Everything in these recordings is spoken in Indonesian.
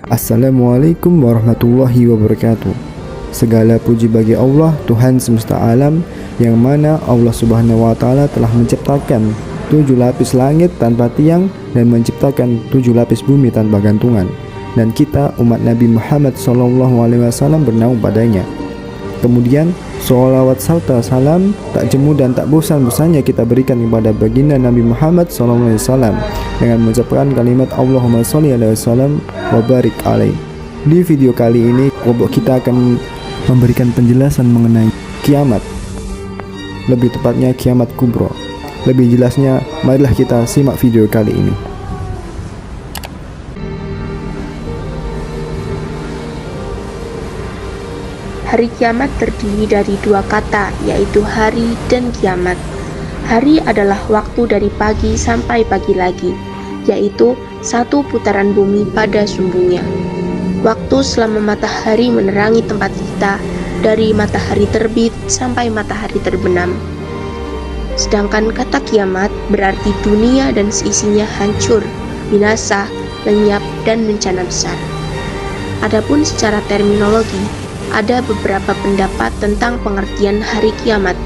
Assalamualaikum warahmatullahi wabarakatuh. Segala puji bagi Allah, Tuhan semesta alam, yang mana Allah subhanahu wa ta'ala telah menciptakan 7 lapis langit tanpa tiang dan menciptakan 7 lapis bumi tanpa gantungan. Dan kita umat Nabi Muhammad SAW bernaung padanya. Kemudian sholawat serta salam tak jemu dan tak bosan-bosannya kita berikan kepada baginda Nabi Muhammad SAW dengan mengucapkan kalimat Allahumma sholli alaihi wasallam wa barik alaih. Di video kali ini kita akan memberikan penjelasan mengenai kiamat, lebih tepatnya kiamat kubro. Lebih jelasnya, marilah kita simak video kali ini. Hari kiamat terdiri dari 2 kata, yaitu hari dan kiamat. Hari adalah waktu dari pagi sampai pagi lagi, yaitu 1 putaran bumi pada sumbungnya. Waktu selama matahari menerangi tempat kita dari matahari terbit sampai matahari terbenam. Sedangkan kata kiamat berarti dunia dan seisinya hancur, binasa, lenyap, dan bencana besar. Adapun secara terminologi, ada beberapa pendapat tentang pengertian hari kiamat.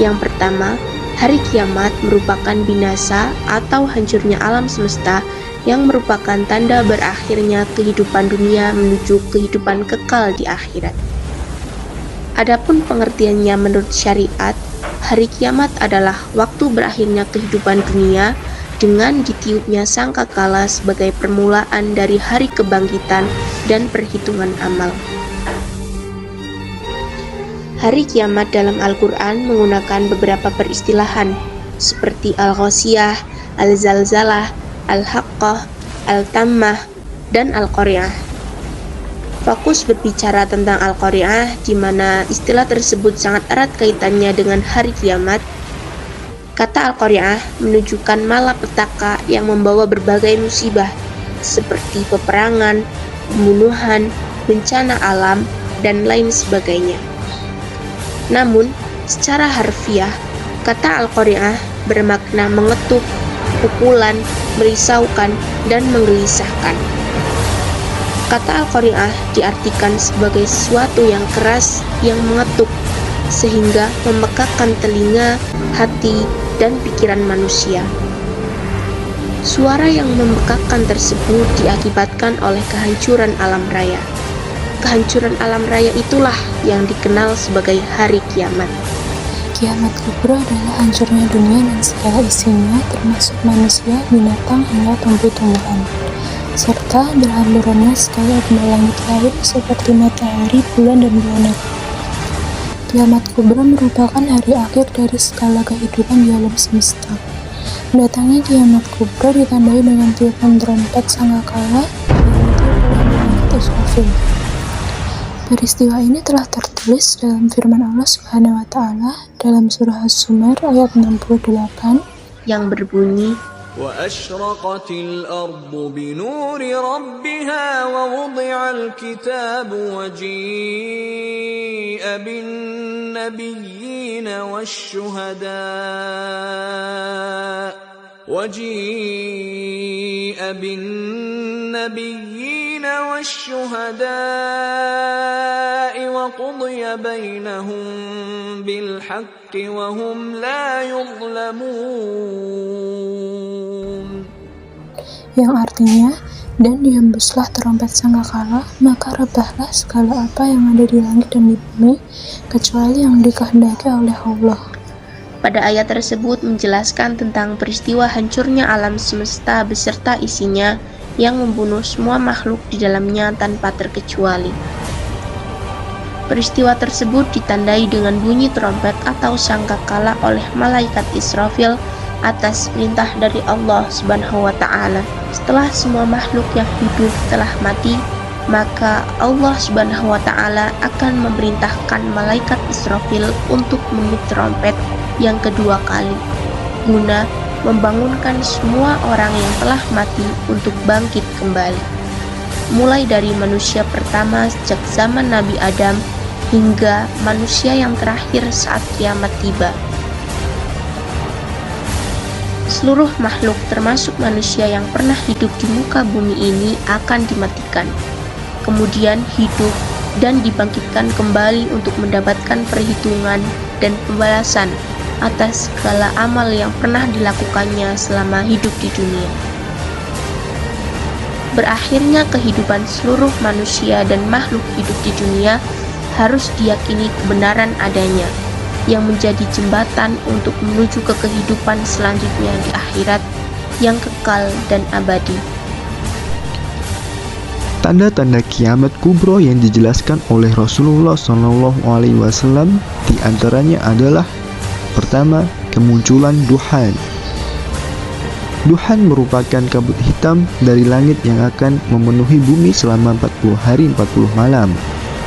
Yang pertama, hari kiamat merupakan binasa atau hancurnya alam semesta yang merupakan tanda berakhirnya kehidupan dunia menuju kehidupan kekal di akhirat. Adapun pengertiannya menurut syariat, hari kiamat adalah waktu berakhirnya kehidupan dunia dengan ditiupnya sangkakala sebagai permulaan dari hari kebangkitan dan perhitungan amal. Hari kiamat dalam Al-Quran menggunakan beberapa peristilahan seperti Al-Ghasyiyah, Al-Zalzalah, Al-Haqqah, Al-Tammah, dan Al-Qari'ah. Fokus berbicara tentang Al-Qari'ah, di mana istilah tersebut sangat erat kaitannya dengan hari kiamat. Kata Al-Qari'ah menunjukkan malapetaka yang membawa berbagai musibah seperti peperangan, pembunuhan, bencana alam, dan lain sebagainya. Namun, secara harfiah, kata Al-Qari'ah bermakna mengetuk, pukulan, merisaukan, dan menggelisahkan. Kata Al-Qari'ah diartikan sebagai sesuatu yang keras yang mengetuk, sehingga memekakkan telinga, hati, dan pikiran manusia. Suara yang membekakkan tersebut diakibatkan oleh kehancuran alam raya. Kehancuran alam raya itulah yang dikenal sebagai hari kiamat. Kiamat kubra adalah hancurnya dunia dan segala isinya, termasuk manusia, binatang, hingga tumbuh-tumbuhan, serta berhamburannya segala benda langit lain seperti matahari, bulan, dan planet. Kiamat kubra merupakan hari akhir dari segala kehidupan di alam semesta. Datangnya kiamat kubra ditandai dengan tiupan trompet sangkakala yang ditiup oleh Israfil. Peristiwa ini telah tertulis dalam firman Allah Subhanahu wa Ta'ala dalam surah Az-Zumar ayat 68 yang berbunyi, وَأَشْرَقَتِ الْأَرْضُ بِنُورِ رَبِّهَا وَوُضِعَ الْكِتَابُ وَجِيءَ بِالنَّبِيِّينَ والشهداء وقضي بينهم بالحق وهم لا يظلمون. Yang artinya, dan dihembuslah trompet sangkakala, maka rebahlah segala apa yang ada di langit dan di bumi, kecuali yang dikehendaki oleh Allah. Pada ayat tersebut menjelaskan tentang peristiwa hancurnya alam semesta beserta isinya yang membunuh semua makhluk di dalamnya tanpa terkecuali. Peristiwa tersebut ditandai dengan bunyi trompet atau sangkakala oleh malaikat Israfil atas perintah dari Allah Subhanahu wa Ta'ala. Setelah semua makhluk yang hidup telah mati, maka Allah Subhanahu wa Ta'ala akan memerintahkan malaikat Israfil untuk meniup trompet yang kedua kali, guna membangunkan semua orang yang telah mati untuk bangkit kembali, mulai dari manusia pertama sejak zaman Nabi Adam hingga manusia yang terakhir saat kiamat tiba. Seluruh makhluk termasuk manusia yang pernah hidup di muka bumi ini akan dimatikan. kemudian hidup dan dibangkitkan kembali untuk mendapatkan perhitungan dan pembalasan atas segala amal yang pernah dilakukannya selama hidup di dunia. Berakhirnya kehidupan seluruh manusia dan makhluk hidup di dunia harus diyakini kebenaran adanya, yang menjadi jembatan untuk menuju ke kehidupan selanjutnya di akhirat yang kekal dan abadi. Tanda-tanda kiamat kubro yang dijelaskan oleh Rasulullah SAW di antaranya adalah: pertama, kemunculan duhan. Duhan merupakan kabut hitam dari langit yang akan memenuhi bumi selama 40 hari 40 malam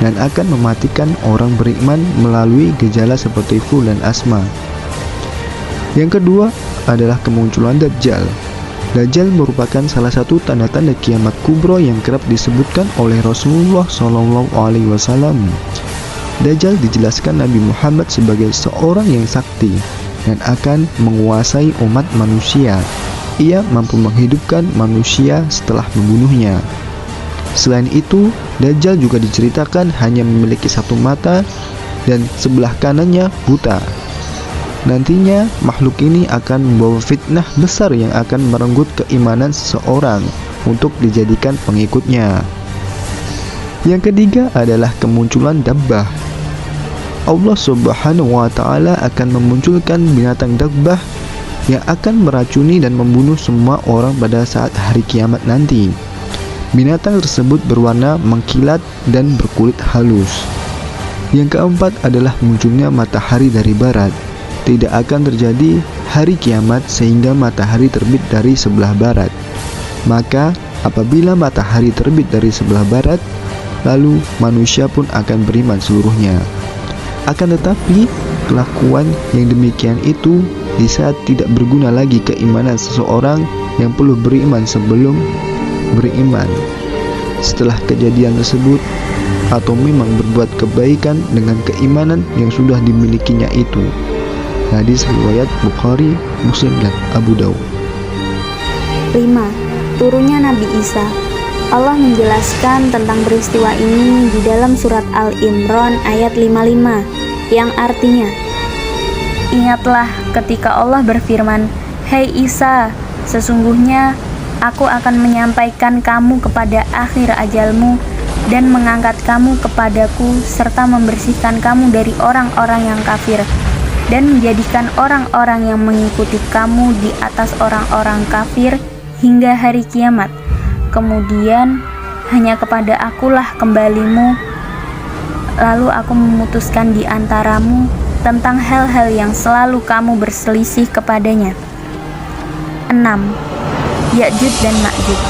dan akan mematikan orang beriman melalui gejala seperti flu dan asma. Yang kedua adalah kemunculan Dajjal. Dajjal merupakan salah satu tanda-tanda kiamat kubro yang kerap disebutkan oleh Rasulullah SAW. Dajjal dijelaskan Nabi Muhammad sebagai seorang yang sakti dan akan menguasai umat manusia. Ia mampu menghidupkan manusia setelah membunuhnya. Selain itu, Dajjal juga diceritakan hanya memiliki satu mata dan sebelah kanannya buta. Nantinya makhluk ini akan membawa fitnah besar yang akan merenggut keimanan seseorang untuk dijadikan pengikutnya. Yang ketiga adalah kemunculan dabbah. Allah Subhanahu wa Ta'ala akan memunculkan binatang dabbah yang akan meracuni dan membunuh semua orang pada saat hari kiamat nanti. Binatang tersebut berwarna mengkilat dan berkulit halus. Yang keempat adalah munculnya matahari dari barat. Tidak akan terjadi hari kiamat sehingga matahari terbit dari sebelah barat. Maka apabila matahari terbit dari sebelah barat, lalu manusia pun akan beriman seluruhnya. Akan tetapi kelakuan yang demikian itu di saat tidak berguna lagi keimanan seseorang yang perlu beriman sebelum beriman. Setelah kejadian tersebut, atau memang berbuat kebaikan dengan keimanan yang sudah dimilikinya itu. Hadis riwayat Bukhari, Muslim, dan Abu Daud. 5. Turunnya Nabi Isa. Allah menjelaskan tentang peristiwa ini di dalam surat Al-Imran ayat 55 yang artinya, ingatlah ketika Allah berfirman, "Hai Isa, sesungguhnya Aku akan menyampaikan kamu kepada akhir ajalmu dan mengangkat kamu kepadaku serta membersihkan kamu dari orang-orang yang kafir dan menjadikan orang-orang yang mengikuti kamu di atas orang-orang kafir hingga hari kiamat. Kemudian hanya kepada Akulah kembalimu, lalu aku memutuskan di antaramu tentang hal-hal yang selalu kamu berselisih kepadanya." 6. Ya'juj dan Ma'juj.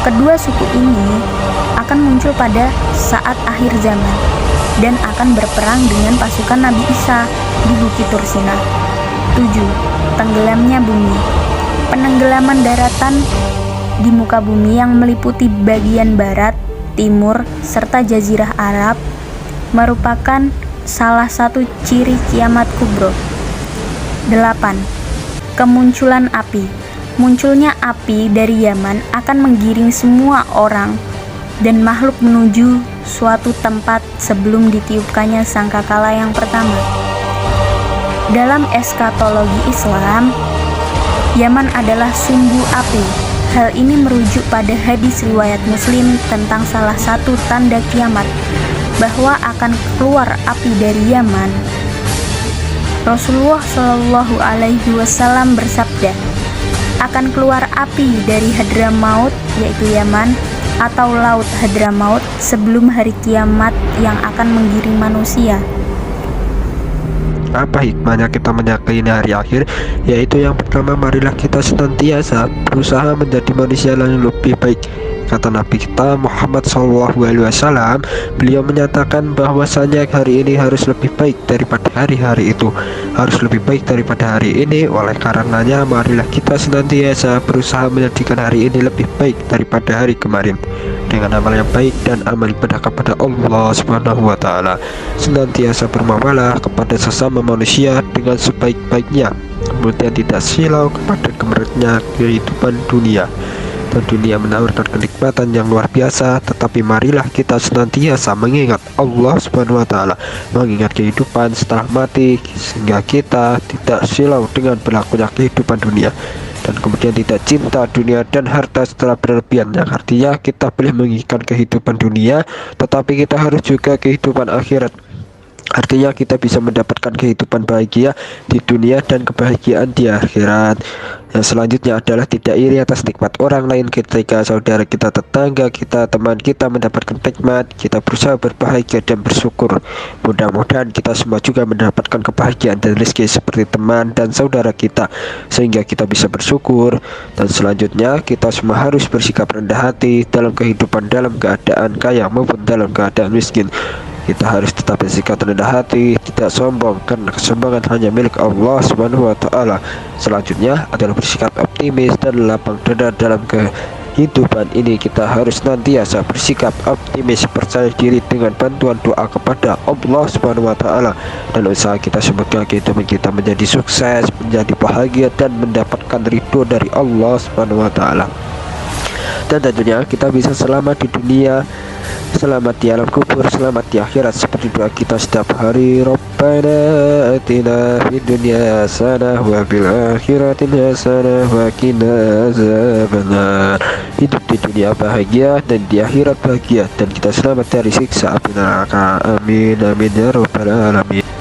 Kedua suku ini akan muncul pada saat akhir zaman dan akan berperang dengan pasukan Nabi Isa di Bukit Tursina. 7. Tenggelamnya bumi. Penenggelaman daratan di muka bumi yang meliputi bagian barat, timur, serta jazirah Arab merupakan salah satu ciri kiamat kubro. 8. Kemunculan api. Munculnya api dari Yaman akan menggiring semua orang dan makhluk menuju suatu tempat sebelum ditiupkannya sangkakala yang pertama. Dalam eskatologi Islam, Yaman adalah sumbu api. Hal ini merujuk pada hadis riwayat Muslim tentang salah satu tanda kiamat, bahwa akan keluar api dari Yaman. Rasulullah Shallallahu Alaihi Wasallam bersabda, akan keluar api dari Hadramaut, yaitu Yaman, atau Laut Hadramaut sebelum hari kiamat yang akan menggiring manusia. Apa hikmahnya kita meyakini hari akhir? Yaitu yang pertama, marilah kita senantiasa berusaha menjadi manusia yang lebih baik. Kata Nabi kita Muhammad SAW, beliau menyatakan bahwasanya hari ini harus lebih baik daripada hari-hari itu, harus lebih baik daripada hari ini. Oleh karenanya marilah kita senantiasa berusaha menjadikan hari ini lebih baik daripada hari kemarin dengan amal yang baik dan amal ibadah kepada Allah Subhanahu wa Ta'ala. Senantiasa bermuamalah kepada sesama manusia dengan sebaik-baiknya, kemudian tidak silau kepada gemericnya kehidupan dunia. dan dunia menawarkan kenikmatan yang luar biasa, tetapi marilah kita senantiasa mengingat Allah Subhanahu wa taala, mengingat kehidupan setelah mati, sehingga kita tidak silau dengan berlakunya kehidupan dunia, dan kemudian tidak cinta dunia dan harta setelah berlebihan, yang artinya kita boleh menginginkan kehidupan dunia tetapi kita harus juga kehidupan akhirat. Artinya kita bisa mendapatkan kehidupan bahagia di dunia dan kebahagiaan di akhirat. Yang selanjutnya adalah tidak iri atas nikmat orang lain. Ketika saudara kita, tetangga kita, teman kita mendapatkan nikmat, kita berusaha berbahagia dan bersyukur. Mudah-mudahan kita semua juga mendapatkan kebahagiaan dan rezeki seperti teman dan saudara kita, sehingga kita bisa bersyukur. Dan selanjutnya kita semua harus bersikap rendah hati dalam kehidupan, dalam keadaan kaya maupun dalam keadaan miskin. Kita harus tetap bersikap rendah hati, tidak sombong, karena kesombongan hanya milik Allah Subhanahu wa taala. Selanjutnya adalah bersikap optimis dan lapang dada dalam kehidupan ini. Kita harus nantiasa bersikap optimis, percaya diri dengan bantuan doa kepada Allah Subhanahu wa taala, dan usaha kita semoga kehidupan kita menjadi sukses, menjadi bahagia dan mendapatkan ridho dari Allah Subhanahu wa taala. Dan tentunya kita bisa selamat di dunia, selamat di alam kubur, selamat di akhirat, seperti doa kita setiap hari. Rabbana atina fid dunya hasanah wa fil akhirati hasanah wa qina azabannar. Hidup di dunia bahagia dan di akhirat bahagia, dan kita selamat dari siksa api neraka. Amin amin ya rabbal alamin.